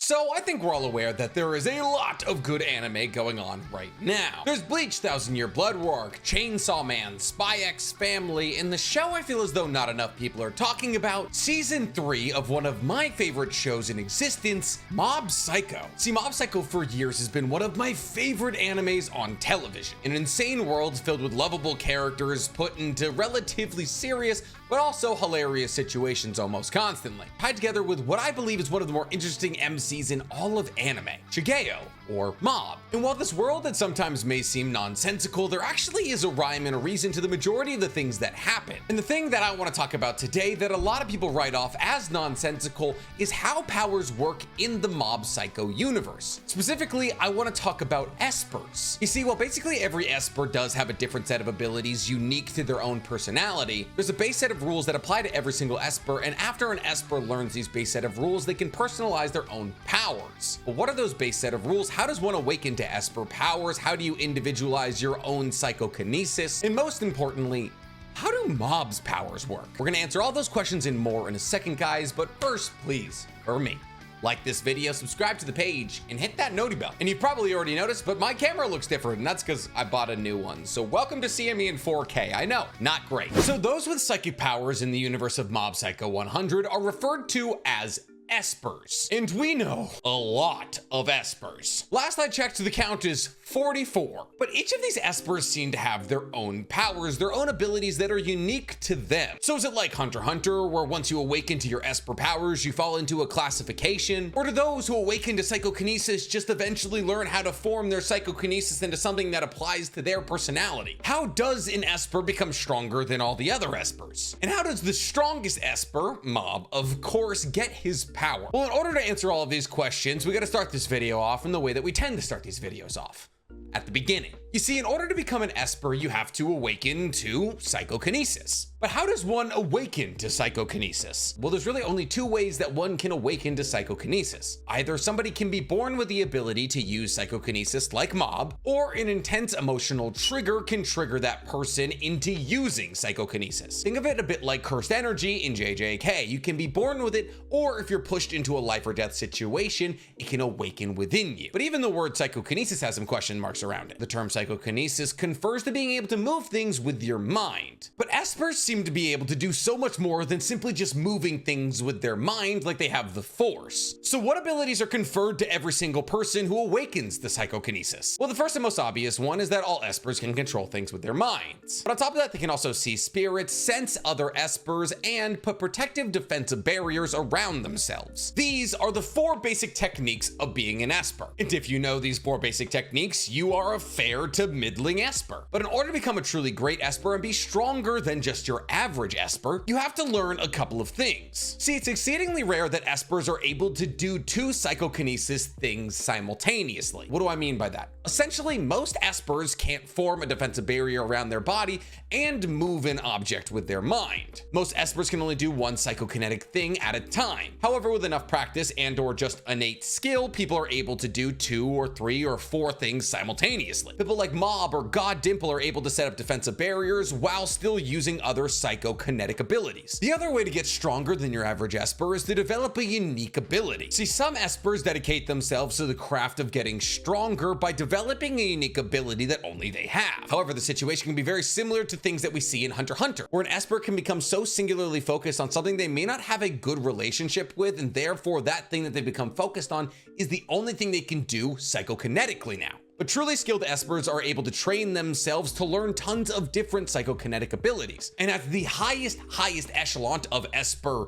So I think we're all aware that there is a lot of good anime going on right now. There's Bleach, 1000 Year Blood Work, Chainsaw Man, Spy X Family, and the show I feel as though not enough people are talking about, season 3 of one of my favorite shows in existence, Mob Psycho. See, Mob Psycho for years has been one of my favorite animes on television. An insane world filled with lovable characters put into relatively serious but also hilarious situations almost constantly, tied together with what I believe is one of the more interesting MCs in all of anime, Shigeo, or Mob. And while this world that sometimes may seem nonsensical, there actually is a rhyme and a reason to the majority of the things that happen. And the thing that I want to talk about today that a lot of people write off as nonsensical is how powers work in the Mob Psycho universe. Specifically, I want to talk about espers. You see, while basically every esper does have a different set of abilities unique to their own personality, there's a base set of rules that apply to every single esper, and after an esper learns these base set of rules, they can personalize their own powers. But what are those base set of rules? How does one awaken to esper powers? How do you individualize your own psychokinesis? And most importantly, how do Mob's powers work? We're gonna answer all those questions and more in a second, guys, but first, please, for me, like this video, subscribe to the page, and hit that noti bell. And you've probably already noticed, but my camera looks different, and that's because I bought a new one. So welcome to seeing me in 4K. I know, not great. So those with psychic powers in the universe of Mob Psycho 100 are referred to as espers. And we know a lot of espers. Last I checked, the count is 44. But each of these espers seem to have their own powers, their own abilities that are unique to them. So is it like Hunter x Hunter, where once you awaken to your esper powers, you fall into a classification? Or do those who awaken to psychokinesis just eventually learn how to form their psychokinesis into something that applies to their personality? How does an esper become stronger than all the other espers? And how does the strongest esper, Mob, of course, get his power? Well, in order to answer all of these questions, we got to start this video off in the way that we tend to start these videos off, at the beginning. You see, in order to become an esper, you have to awaken to psychokinesis. But how does one awaken to psychokinesis? Well, there's really only two ways that one can awaken to psychokinesis. Either somebody can be born with the ability to use psychokinesis like Mob, or an intense emotional trigger can trigger that person into using psychokinesis. Think of it a bit like cursed energy in JJK. You can be born with it, or if you're pushed into a life or death situation, it can awaken within you. But even the word psychokinesis has some question marks around it. The term psychokinesis confers to being able to move things with your mind. But espers seem to be able to do so much more than simply just moving things with their mind like they have the force. So what abilities are conferred to every single person who awakens the psychokinesis? Well, the first and most obvious one is that all espers can control things with their minds. But on top of that, they can also see spirits, sense other espers, and put protective defensive barriers around themselves. These are the 4 basic techniques of being an esper. And if you know these 4 basic techniques, you are a fair to middling esper. But in order to become a truly great esper and be stronger than just your average esper, you have to learn a couple of things. See, it's exceedingly rare that espers are able to do 2 psychokinesis things simultaneously. What do I mean by that? Essentially, most espers can't form a defensive barrier around their body and move an object with their mind. Most espers can only do 1 psychokinetic thing at a time. However, with enough practice and or just innate skill, people are able to do 2 or 3 or 4 things simultaneously. People like Mob or God Dimple are able to set up defensive barriers while still using other psychokinetic abilities. The other way to get stronger than your average esper is to develop a unique ability. See, some espers dedicate themselves to the craft of getting stronger by developing a unique ability that only they have. However, the situation can be very similar to things that we see in Hunter x Hunter, where an esper can become so singularly focused on something they may not have a good relationship with, and therefore that thing that they become focused on is the only thing they can do psychokinetically now. But truly skilled espers are able to train themselves to learn tons of different psychokinetic abilities. And at the highest echelon of esper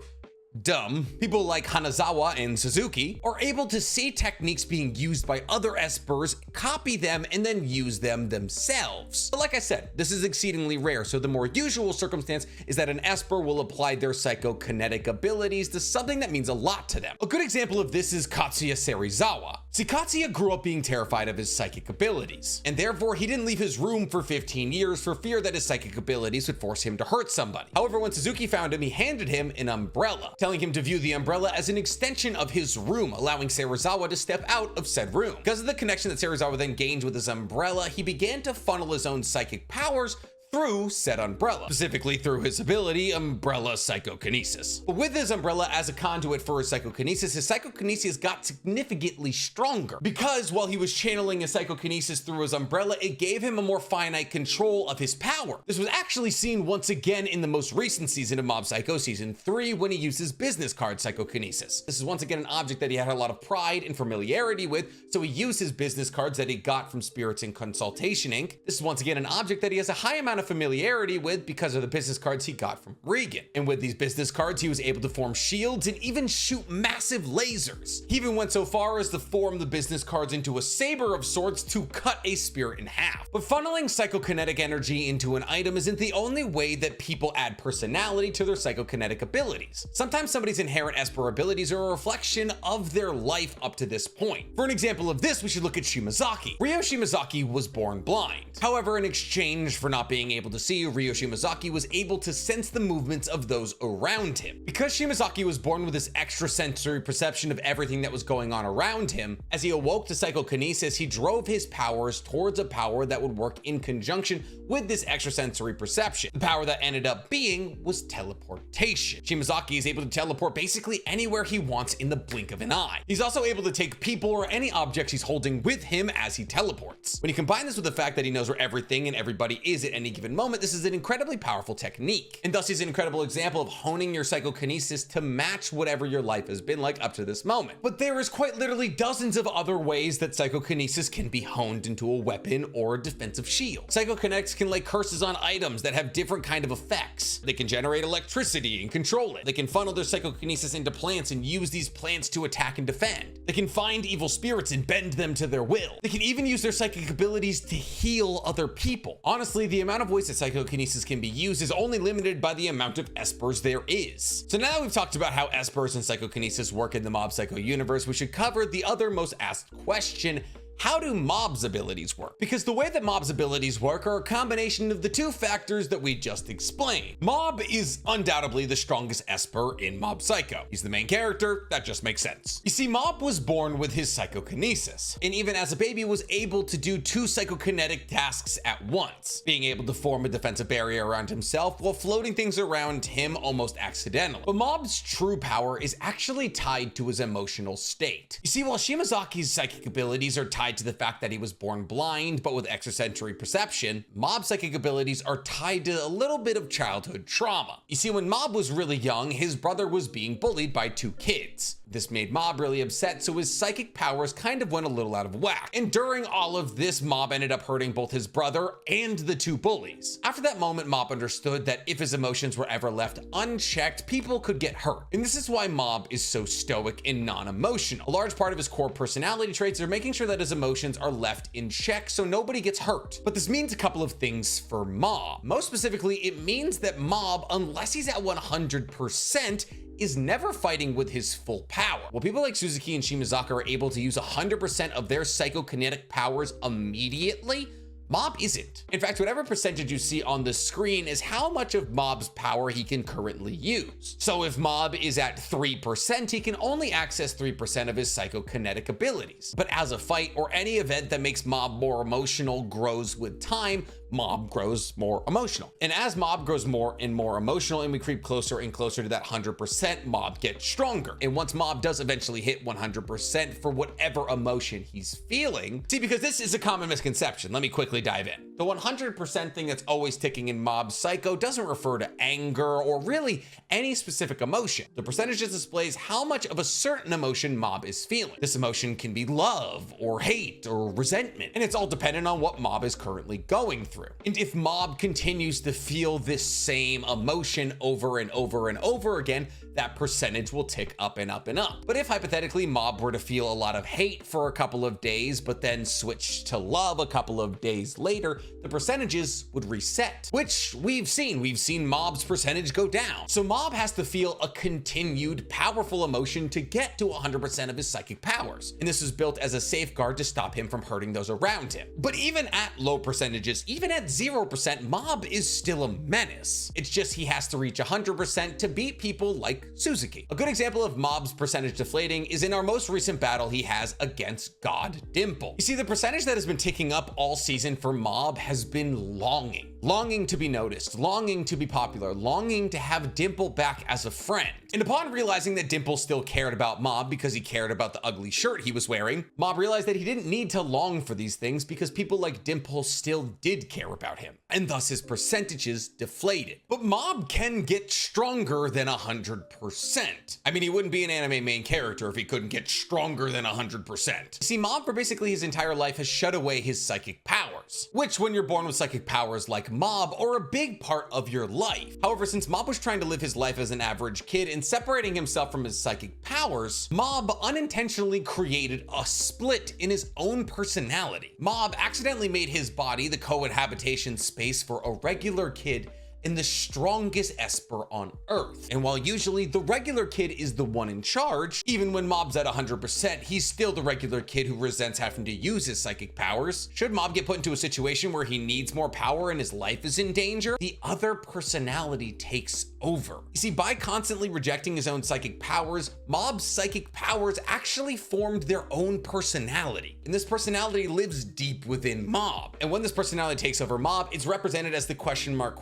people like Hanazawa and Suzuki are able to see techniques being used by other espers, copy them, and then use them themselves. But like I said, this is exceedingly rare, so the more usual circumstance is that an esper will apply their psychokinetic abilities to something that means a lot to them. A good example of this is Katsuya Serizawa. See, Katsuya grew up being terrified of his psychic abilities, and therefore he didn't leave his room for 15 years for fear that his psychic abilities would force him to hurt somebody. However, when Suzuki found him, he handed him an umbrella, telling him to view the umbrella as an extension of his room, allowing Serizawa to step out of said room. Because of the connection that Serizawa then gained with his umbrella, he began to funnel his own psychic powers through said umbrella, specifically through his ability, Umbrella Psychokinesis. But with his umbrella as a conduit for his psychokinesis got significantly stronger, because while he was channeling his psychokinesis through his umbrella, it gave him a more finite control of his power. This was actually seen once again in the most recent season of Mob Psycho, season 3, when he used his business card psychokinesis. This is once again an object that he had a lot of pride and familiarity with, so he used his business cards that he got from Spirits in Consultation Inc. This is once again an object that he has a high amount of familiarity with because of the business cards he got from Regan. And with these business cards, he was able to form shields and even shoot massive lasers. He even went so far as to form the business cards into a saber of sorts to cut a spirit in half. But funneling psychokinetic energy into an item isn't the only way that people add personality to their psychokinetic abilities. Sometimes somebody's inherent Esper abilities are a reflection of their life up to this point. For an example of this, we should look at Shimazaki. Ryo Shimazaki was born blind. However, in exchange for not being able to see, Ryo Shimazaki was able to sense the movements of those around him. Because Shimazaki was born with this extrasensory perception of everything that was going on around him, as he awoke to psychokinesis, he drove his powers towards a power that would work in conjunction with this extrasensory perception. The power that ended up being was teleportation. Shimazaki is able to teleport basically anywhere he wants in the blink of an eye. He's also able to take people or any objects he's holding with him as he teleports. When you combine this with the fact that he knows where everything and everybody is at any given moment, this is an incredibly powerful technique, and thus is an incredible example of honing your psychokinesis to match whatever your life has been like up to this moment. But there is quite literally dozens of other ways that psychokinesis can be honed into a weapon or a defensive shield. Psychokinetics can lay curses on items that have different kind of effects. They can generate electricity and control it. They can funnel their psychokinesis into plants and use these plants to attack and defend. They can find evil spirits and bend them to their will. They can even use their psychic abilities to heal other people. Honestly, the amount of ways that psychokinesis can be used is only limited by the amount of espers there is. So now that we've talked about how espers and psychokinesis work in the Mob Psycho universe, we should cover the other most asked question: how do Mob's abilities work? Because the way that Mob's abilities work are a combination of the two factors that we just explained. Mob is undoubtedly the strongest Esper in Mob Psycho. He's the main character, that just makes sense. You see, Mob was born with his psychokinesis, and even as a baby was able to do two psychokinetic tasks at once, being able to form a defensive barrier around himself while floating things around him almost accidentally. But Mob's true power is actually tied to his emotional state. You see, while Shimazaki's psychic abilities are tied to the fact that he was born blind but with extrasensory perception, Mob's psychic abilities are tied to a little bit of childhood trauma. You see, when Mob was really young, his brother was being bullied by two kids. This made Mob really upset, so his psychic powers kind of went a little out of whack. And during all of this, Mob ended up hurting both his brother and the two bullies. After that moment, Mob understood that if his emotions were ever left unchecked, people could get hurt. And this is why Mob is so stoic and non-emotional. A large part of his core personality traits are making sure that his emotions are left in check so nobody gets hurt. But this means a couple of things for Mob. Most specifically, it means that Mob, unless he's at 100%, is never fighting with his full power. While people like Suzuki and Shimazaki are able to use 100% of their psychokinetic powers immediately, Mob isn't. In fact, whatever percentage you see on the screen is how much of Mob's power he can currently use. So if Mob is at 3%, he can only access 3% of his psychokinetic abilities. But as a fight or any event that makes Mob more emotional grows with time, Mob grows more emotional. And as Mob grows more and more emotional and we creep closer and closer to that 100%, Mob gets stronger. And once Mob does eventually hit 100% for whatever emotion he's feeling, see, because this is a common misconception, let me quickly dive in. The 100% thing that's always ticking in Mob Psycho doesn't refer to anger or really any specific emotion. The percentage just displays how much of a certain emotion Mob is feeling. This emotion can be love or hate or resentment, and it's all dependent on what Mob is currently going through. And if Mob continues to feel this same emotion over and over and over again, that percentage will tick up and up and up. But if hypothetically Mob were to feel a lot of hate for a couple of days, but then switch to love a couple of days later, the percentages would reset, which we've seen. We've seen Mob's percentage go down. So Mob has to feel a continued powerful emotion to get to 100% of his psychic powers. And this is built as a safeguard to stop him from hurting those around him. But even at low percentages, even at 0%, Mob is still a menace. It's just he has to reach 100% to beat people like Suzuki. A good example of Mob's percentage deflating is in our most recent battle he has against God Dimple. You see, the percentage that has been ticking up all season for Mob has been longing. longing to be noticed, longing to be popular, longing to have Dimple back as a friend. And upon realizing that Dimple still cared about Mob because he cared about the ugly shirt he was wearing, Mob realized that he didn't need to long for these things because people like Dimple still did care about him, and thus his percentages deflated. But Mob can get stronger than 100%. I mean, he wouldn't be an anime main character if he couldn't get stronger than 100%. See, Mob for basically his entire life has shut away his psychic powers, which when you're born with psychic powers like Mob are a big part of your life. However, since Mob was trying to live his life as an average kid and separating himself from his psychic powers, Mob unintentionally created a split in his own personality. Mob accidentally made his body the cohabitation space for a regular kid and the strongest Esper on Earth. And while usually the regular kid is the one in charge, even when Mob's at 100%, he's still the regular kid who resents having to use his psychic powers. Should Mob get put into a situation where he needs more power and his life is in danger, the other personality takes over. You see, by constantly rejecting his own psychic powers, Mob's psychic powers actually formed their own personality. And this personality lives deep within Mob. And when this personality takes over Mob, it's represented as the question mark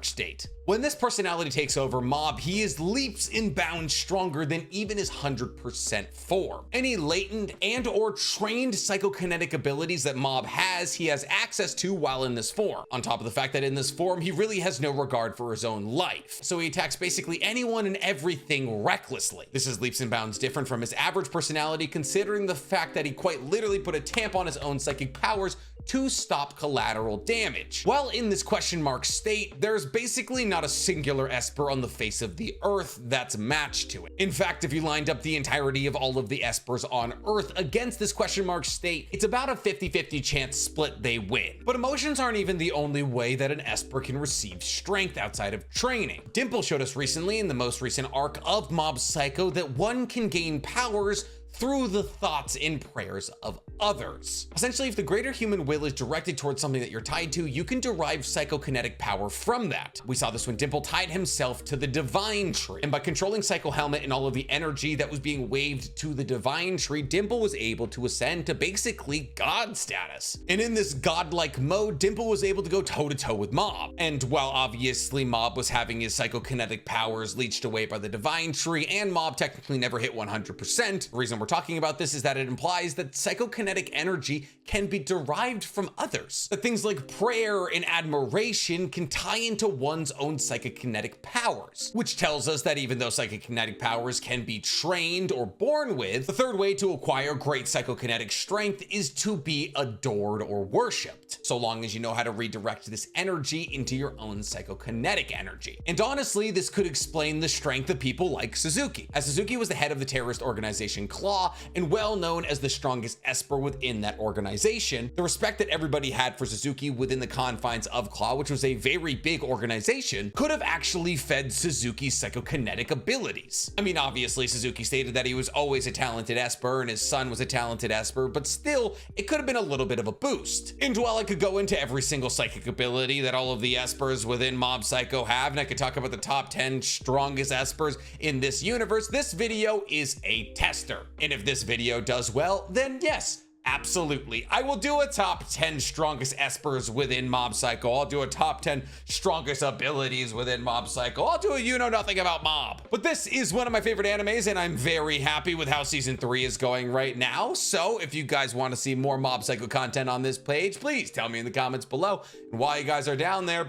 state. When this personality takes over Mob, he is leaps and bounds stronger than even his 100% form. Any latent and or trained psychokinetic abilities that Mob has, he has access to while in this form. On top of the fact that in this form, he really has no regard for his own life. So he attacks basically anyone and everything recklessly. This is leaps and bounds different from his average personality, considering the fact that he quite literally put a tamp on his own psychic powers to stop collateral damage. While in this question mark state, there's basically not a singular Esper on the face of the Earth that's matched to it. In fact, if you lined up the entirety of all of the Espers on Earth against this question mark state, it's about a 50-50 chance split they win. But emotions aren't even the only way that an Esper can receive strength outside of training. Dimple showed us recently in the most recent arc of Mob Psycho that one can gain powers through the thoughts and prayers of others. Essentially, if the greater human will is directed towards something that you're tied to, you can derive psychokinetic power from that. We saw this when Dimple tied himself to the Divine Tree, and by controlling Psycho Helmet and all of the energy that was being waved to the Divine Tree, Dimple was able to ascend to basically God status. And in this godlike mode, Dimple was able to go toe-to-toe with Mob. And while obviously Mob was having his psychokinetic powers leached away by the Divine Tree, and Mob technically never hit 100%, the reason we're talking about this is that it implies that psychokinetic energy can be derived from others. That things like prayer and admiration can tie into one's own psychokinetic powers, which tells us that even though psychokinetic powers can be trained or born with, the third way to acquire great psychokinetic strength is to be adored or worshipped, so long as you know how to redirect this energy into your own psychokinetic energy. And honestly, this could explain the strength of people like Suzuki, as Suzuki was the head of the terrorist organization Claw, and well known as the strongest Esper within that organization. The respect that everybody had for Suzuki within the confines of Claw, which was a very big organization, could have actually fed Suzuki's psychokinetic abilities. I mean, obviously Suzuki stated that he was always a talented Esper and his son was a talented Esper, but still, it could have been a little bit of a boost. And while I could go into every single psychic ability that all of the Espers within Mob Psycho have, and I could talk about the top 10 strongest Espers in this universe, this video is a tester. And if this video does well, then yes, absolutely. I will do a top 10 strongest Espers within Mob Psycho. I'll do a top 10 strongest abilities within Mob Psycho. I'll do a you know nothing about Mob. But this is one of my favorite animes, and I'm very happy with how season 3 is going right now. So if you guys want to see more Mob Psycho content on this page, please tell me in the comments below. And while you guys are down there,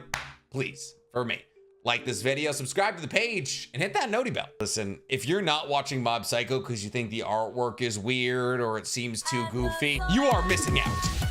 please, for me, like this video, subscribe to the page, and hit that noti bell. Listen, if you're not watching Mob Psycho because you think the artwork is weird or it seems too goofy, you are missing out.